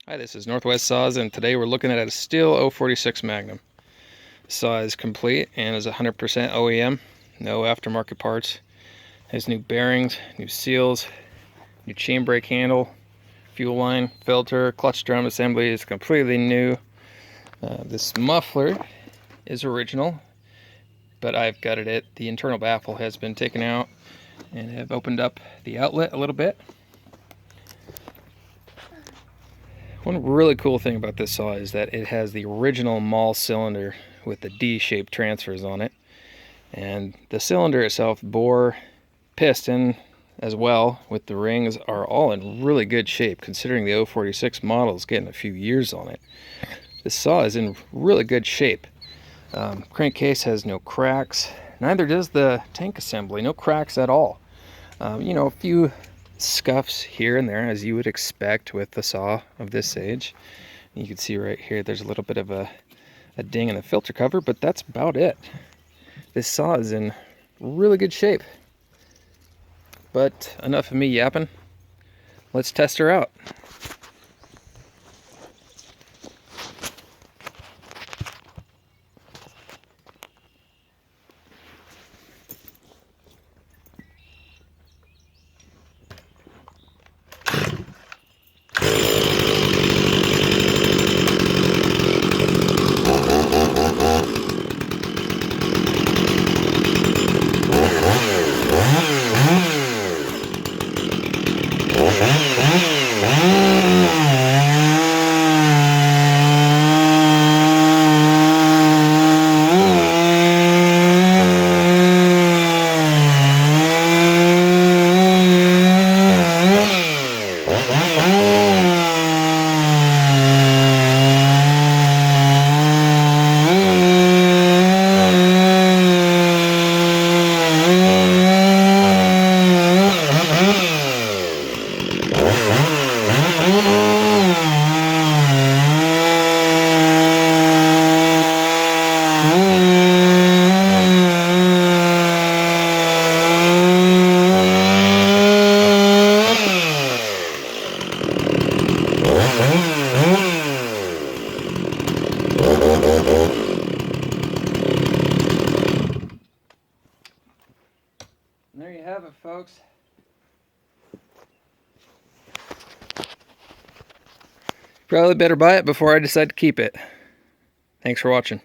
Hi, this is Northwest Saws, and today we're looking at a Stihl 046 Magnum. The saw is complete and is 100% OEM, no aftermarket parts. Has new bearings, new seals, new chain brake handle, fuel line, filter, clutch drum assembly is completely new. This muffler is original, but I've gutted it. The internal baffle has been taken out and have opened up the outlet a little bit. One really cool thing about this saw is that it has the original Mahle cylinder with the D-shaped transfers on it. And the cylinder itself, bore, piston as well, with the rings, are all in really good shape considering the 046 model is getting a few years on it. This saw is in really good shape. Crankcase has no cracks, neither does the tank assembly, no cracks at all. A few scuffs here and there, as you would expect with the saw of this age. You can see right here there's a little bit of a ding in the filter cover, but that's about it. This saw is in really good shape. But enough of me yapping. Let's test her out. And there you have it, folks. Probably better buy it before I decide to keep it. Thanks for watching.